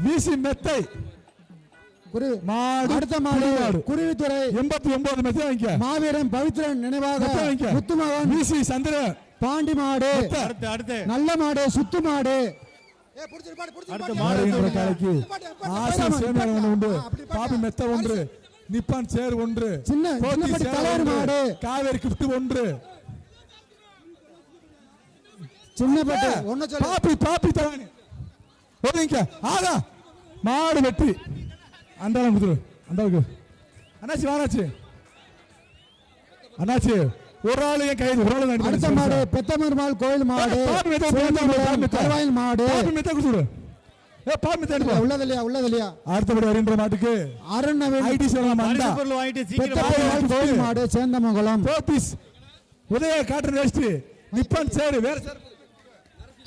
வீசி மெத்தை மாடு. அடுத்த மாடு குருவித்துறை 89 மெத்தை வாங்கிக்க. மாவீரன் பவித்ரன் நினைவாக முத்துமகன் வீசி சந்திரன் பாண்டி மாடு. அடுத்து நல்ல மாடு சுத்து மாடு. அடுத்த மாடு காலைக்கு ஆசை சேமியா உண்டு. பாபி மெத்த ஒன்று, நிப்பான் சேர் ஒன்று, சின்ன தலைவர் மாடு, காவேரி கிஃப்ட் ஒன்று, சின்னப்பட்டு ஒன்னு பாப்பி பாப்பி தரானே ஓடிங்க. ஆகா மாடு வெற்றி. அண்டாளம் குதுரு அண்டாளுக்கு அண்ணாச்சி வானாச்சி அண்ணாச்சி ஒரு ஆளு என் கைது ஒரு ஆளு. அடுத்த மாடு பெத்தமர்மாள் கோயில் மாடு, கருவாயில் மாடு. பாப்பி மெத்த குதுரு ஏ பாப்பி மெத்த உள்ளதலையா உள்ளதலையா. அடுத்தபடி வருகின்ற மாட்டுக்கு அருணவேல் ஐடி சொல்லலாம். அண்டா கோயில் மாடு சேந்தமங்கலம். போபீஸ் உதய காட்டன் வேஸ்ட் நிப்பான் சேரு வேற சேர்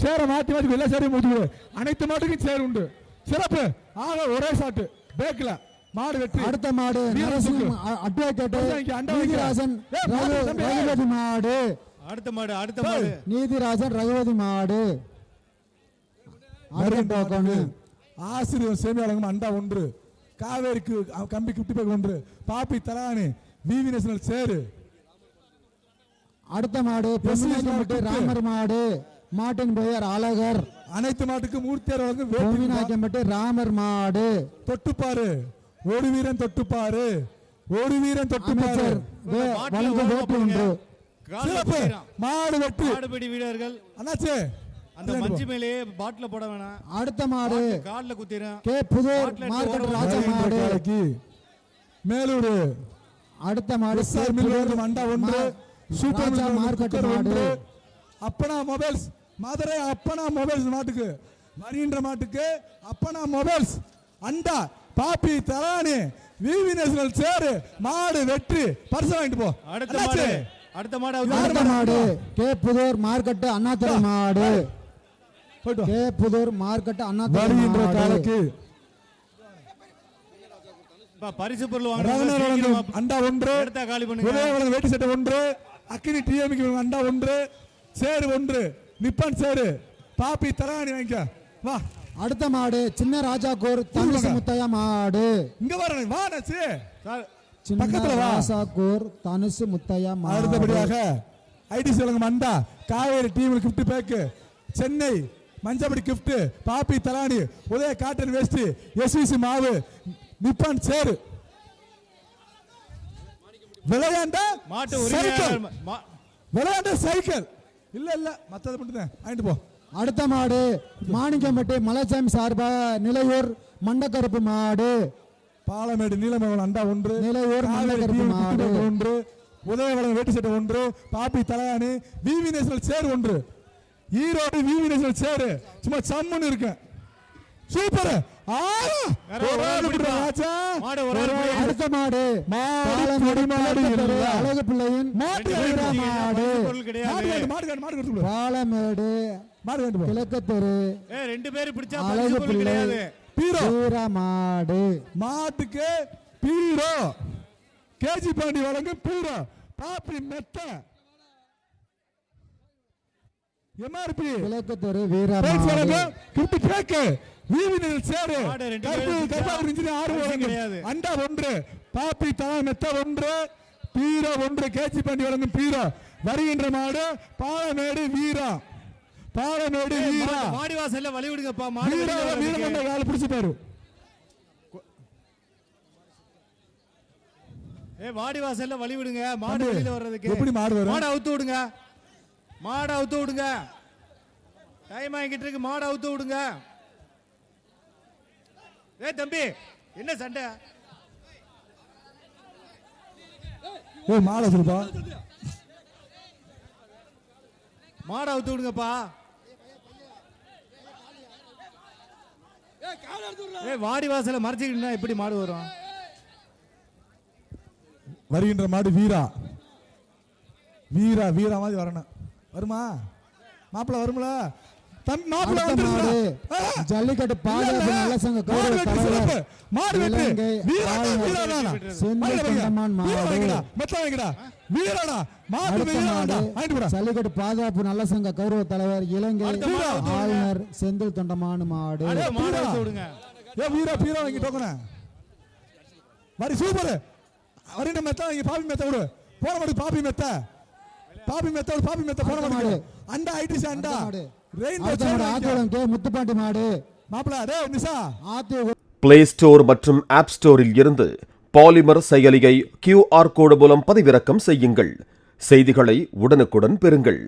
சேர மாத்தி மாத்தி எல்லா சேரையும் முடிச்சு அனைத்து மாட்டுக்கும் சேர் உண்டு. சிறப்பு. ஆக ஒரே ஷாட் பேக்ல மாடு வெற்றி. அடுத்த மாடு அட்வொகேட் நீதிராஜன் ரகுபதி மாடு. அடுத்த மாடு நீதிராஜன் ரகுபதி மாடு. ஆசிரியர் சேமியாளங்க அண்டா ஒன்று, காவேரிக்கு கம்பி கிப்டி பேக் ஒன்று, பாப்பி தலானி விவி நேஷனல் சேரு. அடுத்த மாடு ராமர் மாடு, மாட்டின் பெயர் அழகர். அனைத்து மாட்டுக்கு மூர்த்தியார் ராமர் மாடு. தொட்டுப்பாரு ஒரு வீரன் தொட்டுப்பாரு, ஒரு வீரன் தொட்டுப்பாரு. மாடு வெற்றி. மாடுபிடி வீரர்கள் அண்ணாச்சே அந்த மஞ்சி மேலே பாட்டில போட வேணாம். அடுத்த மாடு கால்ல குத்திரும். கே புதூர் மார்க்கெட் ராஜா மாடு மேலூர். அடுத்த மாடு அண்டா ஒன்று, சூப்பர் மார்க்கெட் மாடு. அப்பனா மொபைல்ஸ் மதுரை அப்பனா மொபைல்ஸ் மாட்டுக்கு வருகின்ற மாட்டுக்கு அப்பனா மொபைல்ஸ் அண்டா பாப்பி தரானி விவி நேஷனல் சேரு. மாடு வெற்றி. பரிசு வாங்கிட்டு போ. அடுத்த மாடு கே புதூர் மார்க்கெட் அண்ணாதுரை மாடு. கே புதூர் மார்க்கெட் அண்ணாதுரை மாடு. பரிசு பொருள் வாங்க. அண்டா ஒன்று, காலி பண்ணுங்க. வேட்டி சட்டை ஒன்று, அக்கினி டிஎம்க்கு அண்டா ஒன்று, சேரு ஒன்று, நிப்பான் சேரு, பாப்பி தராணி வாங்கிக்க வா. அடுத்த மாடு சின்ன ராஜாக்கூர் தனுசு முத்தையா மாடு. இங்க வரணும் வா நச்சு பக்கத்துல ராஜாக்கூர் தனுசு முத்தையா மாடு. அடுத்தபடியாக ஐடி சொல்லுங்க அண்டா Kaveri team gift pack, Chennai மஞ்சப்படி கிஃப்ட், பாப்பி தலானி உதய காட்டன் வேஸ்ட், எஸ்விசி மாவு, நிப்பான் சேரு. விளையாண்ட சைக்கிள் இல்ல இல்ல மத்தது மட்டும் தான் வாங்கிட்டு போ. அடுத்த மாடு மாணிக்கம்பட்டி மலைச்சாமி சார்பாக நிலையூர் மண்டக்கருப்பு மாடு. பாலமேடு நீலமங்கலம் அண்டா ஒன்று, நிலையூர் மண்டக்கருப்பு மாடு ஒன்று, உதயவளம் வேட்டி சட்டை ஒன்று, பாப்பி தலானி விவி நேஷனல் சேர் ஒன்று, ஈரோடு விவி நேஷனல் சேரு. சும்மா சம்முன்னு இருக்கு. சூப்பர். அடுத்த மாடு அழகு பிள்ளையின் பாலமேடு கிழக்கத்தூர் அழகு பிள்ளை மாடு. மாட்டுக்கு பீரோ கேஜி பாண்டி வழங்கும் பீரோ பாப்பி மெத்த எம்ஆர்பி கிழக்கத்தூர் வீரமாடு அண்டா ஒன்று, பாப்பி தலா மெத்த ஒன்று, பீரோ ஒன்று, கேச்சி பாண்டி வழங்கும் பீரோ. வருகின்ற மாடு பாலமேடு வீரா. பாலமேடு வீரா மாடிவாசல்ல வழி விடுங்கப்பா. வீரமண்ட கால பிடிச்சு பாரு. வாடிவாசல்ல வழி விடுங்க. மாடு வெளியில வர்றதுக்கு எப்படி மாடு வரும்? மாடு அவுத்து விடுங்க. மாடு அவுத்து விடுங்க. டைம் ஆகிட்டு இருக்கு. மாடு அவுத்து விடுங்க. தம்பி என்ன சண்டை? மாடு வச்சிருப்பா. மாடு அவுத்து விடுங்கப்பா. வாடி வாசல மறைச்சிக்கிட்டா எப்படி மாடு வரும்? வருகின்ற மாடு வீரா. வீரா வீரா மாதிரி வரணும். வருமா மாப்பிள்ள? வரும்ல ஜல்லிக்கட்டு பாதுகாப்பு நல்ல சங்க கௌரவ தலைவர் ஜல்லிக்கட்டு பாதுகாப்பு நல்ல சங்க கௌரவ தலைவர் இலங்கை ஆளுநர் செந்தில் தொண்டமான் மாடு. ஏ வீரா பீரா வாங்கி டோக்கன வரி சூப்பர் வரி நம்ம மெத்த வாங்கி பாப்பி மெத்த விடு போன மாடு பாப்பி மெத்த போன மாடு அண்டா ஐடிசி அண்டா ரெயின் ஆத்தோடம் கே முத்துப்பாண்டி மாடு மாப்ள டேய் நிசா ஆத்தி பிளே ஸ்டோர் மற்றும் ஆப் ஸ்டோரில் இருந்து பாலிமர் செயலியை QR கோடு மூலம் பதிவிறக்கம் செய்யுங்கள். செய்திகளை உடனுக்குடன் பெறுங்கள்.